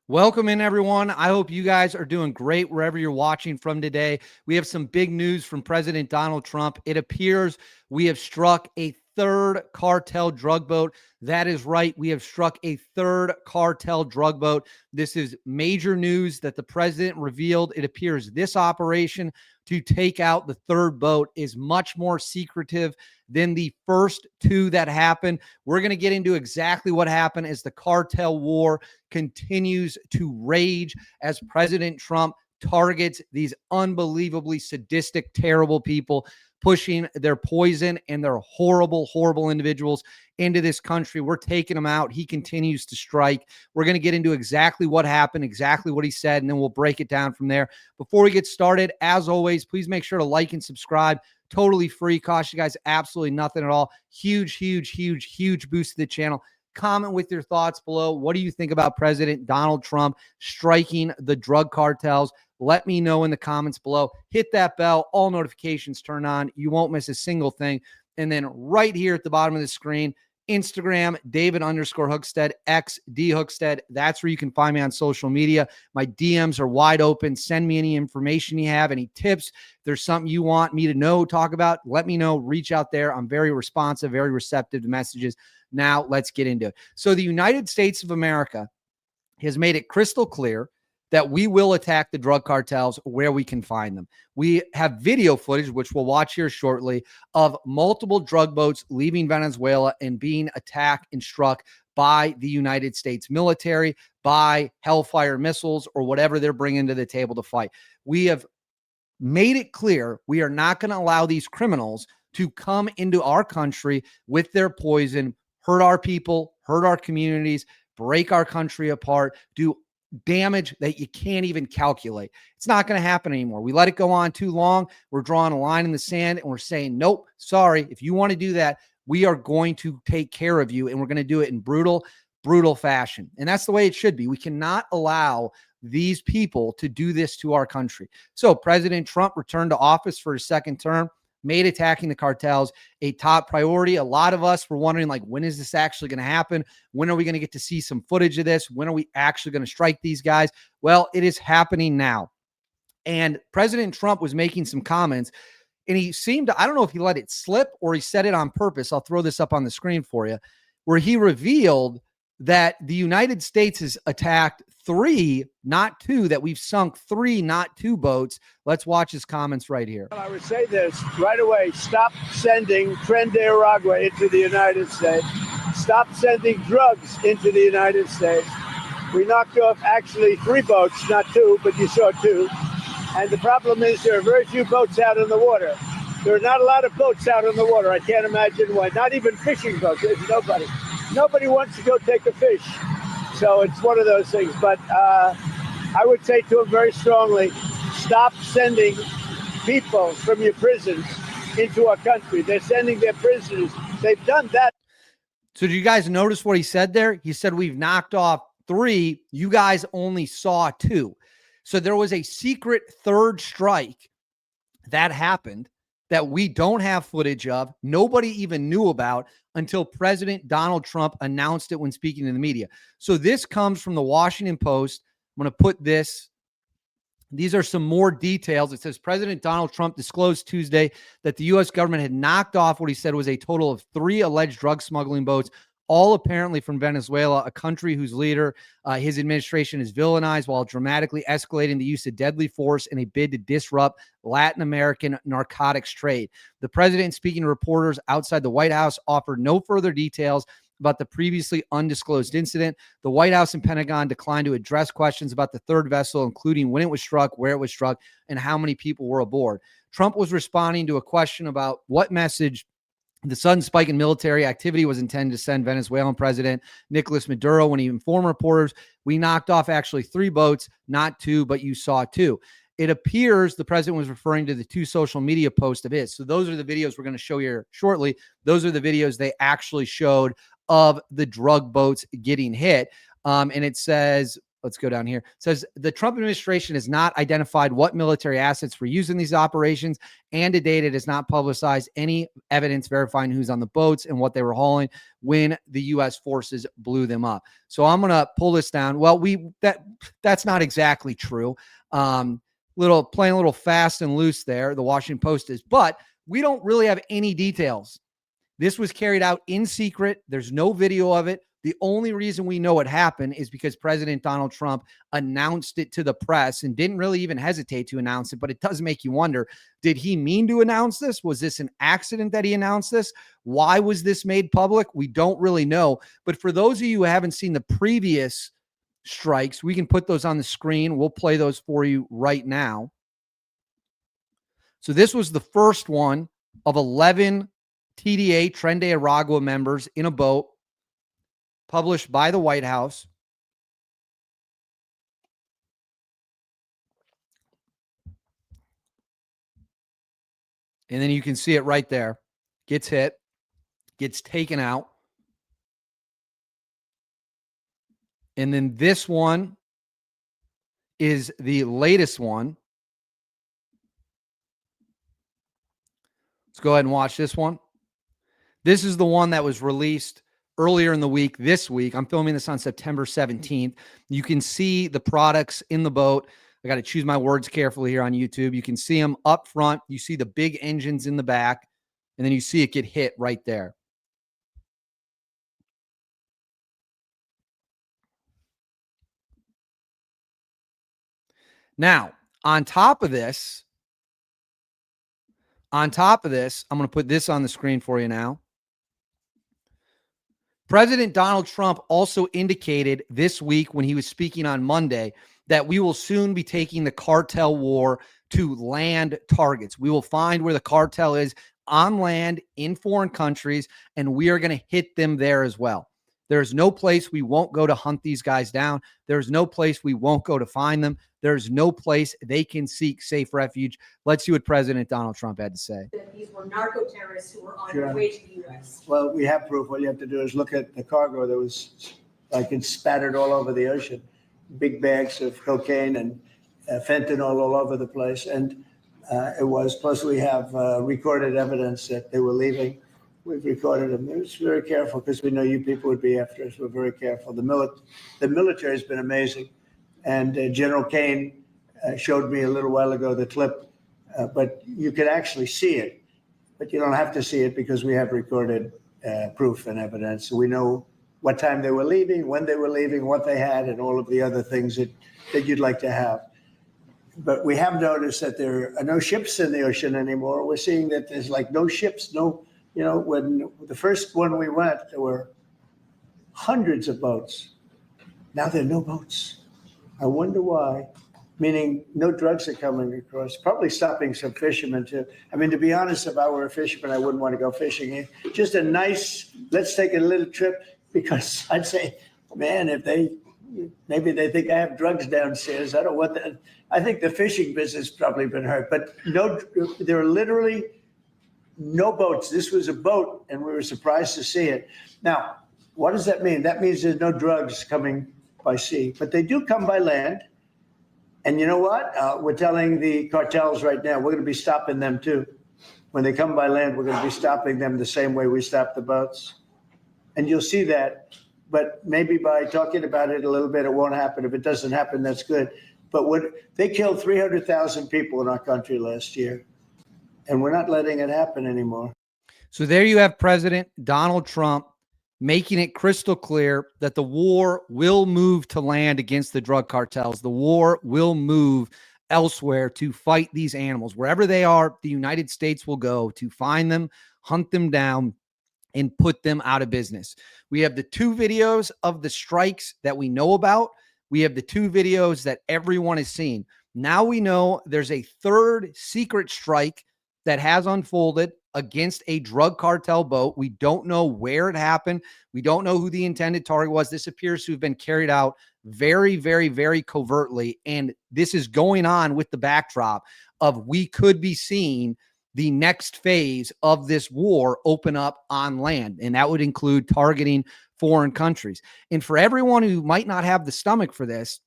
Welcome in, everyone. I hope you guys are doing great wherever you're watching from today. We have some big news from President Donald Trump. It appears we have struck a third cartel drug boat. That is right. We have struck a third cartel drug boat. This is major news that the president revealed. It appears this operation to take out the third boat is much more secretive than the first two that happened. We're going to get into exactly what happened as the cartel war continues to rage, as President Trump targets these unbelievably sadistic, terrible people pushing their poison and their horrible, horrible individuals into this country. We're taking them out. He continues to strike. We're going to get into exactly what happened, exactly what he said, and then we'll break it down from there. Before we get started, as always, please make sure to like and subscribe. Totally free. Cost you guys absolutely nothing at all. Huge, huge, huge, huge boost to the channel. Comment with your thoughts below. What do you think about President Donald Trump striking the drug cartels? Let me know in the comments below. Hit that bell. All notifications turn on. You won't miss a single thing. And then right here at the bottom of the screen, Instagram, David_Hookstead, X D Hookstead. That's where you can find me on social media. My DMs are wide open. Send me any information you have, any tips. If there's something you want me to know, talk about, let me know. Reach out there. I'm very responsive, very receptive to messages. Now let's get into it. So the United States of America has made it crystal clear that we will attack the drug cartels where we can find them. We have video footage, which we'll watch here shortly, of multiple drug boats leaving Venezuela and being attacked and struck by the United States military, by Hellfire missiles, or whatever they're bringing to the table to fight. We have made it clear we are not going to allow these criminals to come into our country with their poison, hurt our people, hurt our communities, break our country apart, do damage that you can't even calculate. It's not going to happen anymore. We let it go on too long. We're drawing a line in the sand and we're saying, nope, sorry. If you want to do that, we are going to take care of you, and we're going to do it in brutal, brutal fashion. And that's the way it should be. We cannot allow these people to do this to our country. So President Trump returned to office for his second term, made attacking the cartels a top priority. A lot of us were wondering, like, when is this actually going to happen? When are we going to get to see some footage of this? When are we actually going to strike these guys? Well, it is happening now. And President Trump was making some comments, and he seemed to, I don't know if he let it slip or he said it on purpose. I'll throw this up on the screen for you, where he revealed that the United States has attacked 3, not 2, that we've sunk 3, not 2 boats. Let's watch his comments right here. I would say this right away. Stop sending Tren de Aragua into the United States. Stop sending drugs into the United States. We knocked off actually 3 boats, not 2, but you saw 2. And the problem is there are very few boats out in the water. There are not a lot of boats out in the water. I can't imagine why. Not even fishing boats. There's nobody. Nobody wants to go take a fish. So it's one of those things. But I would say to him very strongly, stop sending people from your prisons into our country. They're sending their prisoners. They've done that. So did you guys notice what he said there? He said, we've knocked off 3. You guys only saw 2. So there was a secret third strike that happened that we don't have footage of. Nobody even knew about until President Donald Trump announced it when speaking to the media. So this comes from the Washington Post. I'm going to put this. These are some more details. It says President Donald Trump disclosed Tuesday that the U.S. government had knocked off what he said was a total of 3 alleged drug smuggling boats, all apparently from Venezuela, a country whose leader, his administration, is villainized while dramatically escalating the use of deadly force in a bid to disrupt Latin American narcotics trade. The president, speaking to reporters outside the White House, offered no further details about the previously undisclosed incident. The White House and Pentagon declined to address questions about the third vessel, including when it was struck, where it was struck, and how many people were aboard. Trump was responding to a question about what message the sudden spike in military activity was intended to send Venezuelan President Nicolas Maduro when he informed reporters, we knocked off actually 3 boats, not 2, but you saw 2. It appears the president was referring to the 2 social media posts of his. So those are the videos we're going to show you shortly. Those are the videos they actually showed of the drug boats getting hit. And it says, let's go down here. It says the Trump administration has not identified what military assets were used in these operations, and to date, it has not publicized any evidence verifying who's on the boats and what they were hauling when the U.S. forces blew them up. So I'm going to pull this down. Well, that's not exactly true. Playing a little fast and loose there. The Washington Post is, but we don't really have any details. This was carried out in secret. There's no video of it. The only reason we know it happened is because President Donald Trump announced it to the press and didn't really even hesitate to announce it. But it does make you wonder, did he mean to announce this? Was this an accident that he announced this? Why was this made public? We don't really know. But for those of you who haven't seen the previous strikes, we can put those on the screen. We'll play those for you right now. So this was the first one of 11 TDA, Tren de Aragua members in a boat, published by the White House. And then you can see it right there. Gets hit, gets taken out. And then this one is the latest one. Let's go ahead and watch this one. This is the one that was released earlier in the week, this week. I'm filming this on September 17th. You can see the products in the boat. I got to choose my words carefully here on YouTube. You can see them up front. You see the big engines in the back, and then you see it get hit right there. Now, on top of this, I'm going to put this on the screen for you now. President Donald Trump also indicated this week when he was speaking on Monday that we will soon be taking the cartel war to land targets. We will find where the cartel is on land in foreign countries, and we are going to hit them there as well. There's no place we won't go to hunt these guys down. There's no place we won't go to find them. There's no place they can seek safe refuge. Let's see what President Donald Trump had to say. That these were narco terrorists who were on their way to the U.S. Well, we have proof. All you have to do is look at the cargo that was like it's spattered all over the ocean. Big bags of cocaine and fentanyl all over the place. And it was, plus we have recorded evidence that they were leaving. We've recorded them. It was very careful because we know you people would be after us. We're very careful. The military has been amazing. And General Kane showed me a little while ago the clip, but you could actually see it. But you don't have to see it because we have recorded proof and evidence. So we know what time they were leaving, when they were leaving, what they had, and all of the other things that you'd like to have. But we have noticed that there are no ships in the ocean anymore. We're seeing that there's like no ships, no. You know, when the first one we went, there were hundreds of boats. Now there are no boats. I wonder why. Meaning no drugs are coming across. Probably stopping some fishermen too. I mean, to be honest, if I were a fisherman, I wouldn't want to go fishing. Just a nice, let's take a little trip, because I'd say, man, if maybe they think I have drugs downstairs. I don't want that. I think the fishing business probably been hurt. But no, there are literally no boats. This was a boat, and we were surprised to see it. Now, what does that mean? That means there's no drugs coming by sea, but they do come by land. And you know what? We're telling the cartels right now, we're going to be stopping them too. When they come by land, we're going to be stopping them the same way we stop the boats. And you'll see that. But maybe by talking about it a little bit, it won't happen. If it doesn't happen, that's good. But they killed 300,000 people in our country last year. And we're not letting it happen anymore. So there you have President Donald Trump making it crystal clear that the war will move to land against the drug cartels. The war will move elsewhere to fight these animals. Wherever they are, the United States will go to find them, hunt them down, and put them out of business. We have the 2 videos of the strikes that we know about. We have the 2 videos that everyone has seen. Now we know there's a 3rd secret strike that has unfolded against a drug cartel boat. We don't know where it happened. We don't know who the intended target was. This appears to have been carried out very, very, very covertly. And this is going on with the backdrop of we could be seeing the next phase of this war open up on land. And that would include targeting foreign countries. And for everyone who might not have the stomach for this,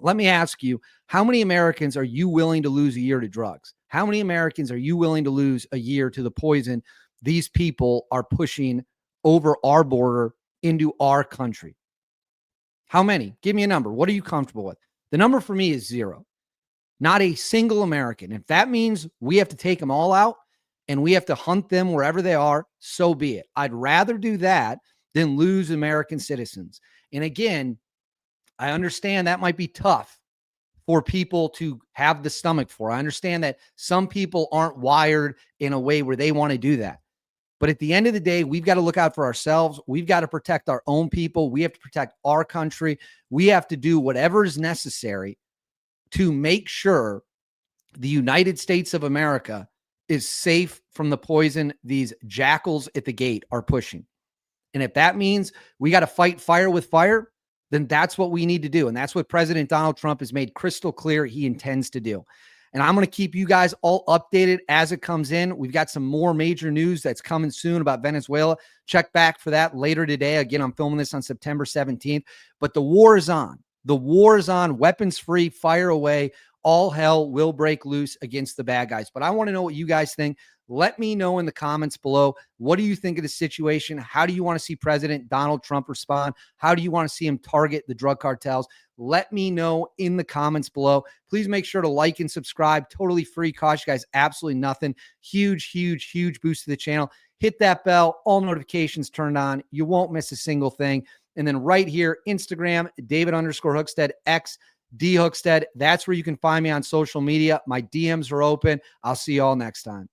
Let me ask you, how many Americans are you willing to lose a year to drugs? How many Americans are you willing to lose a year to the poison these people are pushing over our border into our country? How many? Give me a number. What are you comfortable with? The number for me is 0. Not a single American. If that means we have to take them all out and we have to hunt them wherever they are, so be it. I'd rather do that than lose American citizens. And again, I understand that might be tough for people to have the stomach for. I understand that some people aren't wired in a way where they want to do that. But at the end of the day, we've got to look out for ourselves. We've got to protect our own people. We have to protect our country. We have to do whatever is necessary to make sure the United States of America is safe from the poison these jackals at the gate are pushing. And if that means we got to fight fire with fire, then that's what we need to do. And that's what President Donald Trump has made crystal clear he intends to do. And I'm going to keep you guys all updated as it comes in. We've got some more major news that's coming soon about Venezuela. Check back for that later today. Again, I'm filming this on September 17th. But the war is on. The war is on. Weapons free, fire away. All hell will break loose against the bad guys. But I want to know what you guys think. Let me know in the comments below. What do you think of the situation? How do you want to see President Donald Trump respond? How do you want to see him target the drug cartels? Let me know in the comments below. Please make sure to like and subscribe. Totally free. Cost you guys absolutely nothing. Huge, huge, huge boost to the channel. Hit that bell. All notifications turned on. You won't miss a single thing. And then right here, Instagram, David_Hookstead, X, D Hookstead. That's where you can find me on social media. My DMs are open. I'll see you all next time.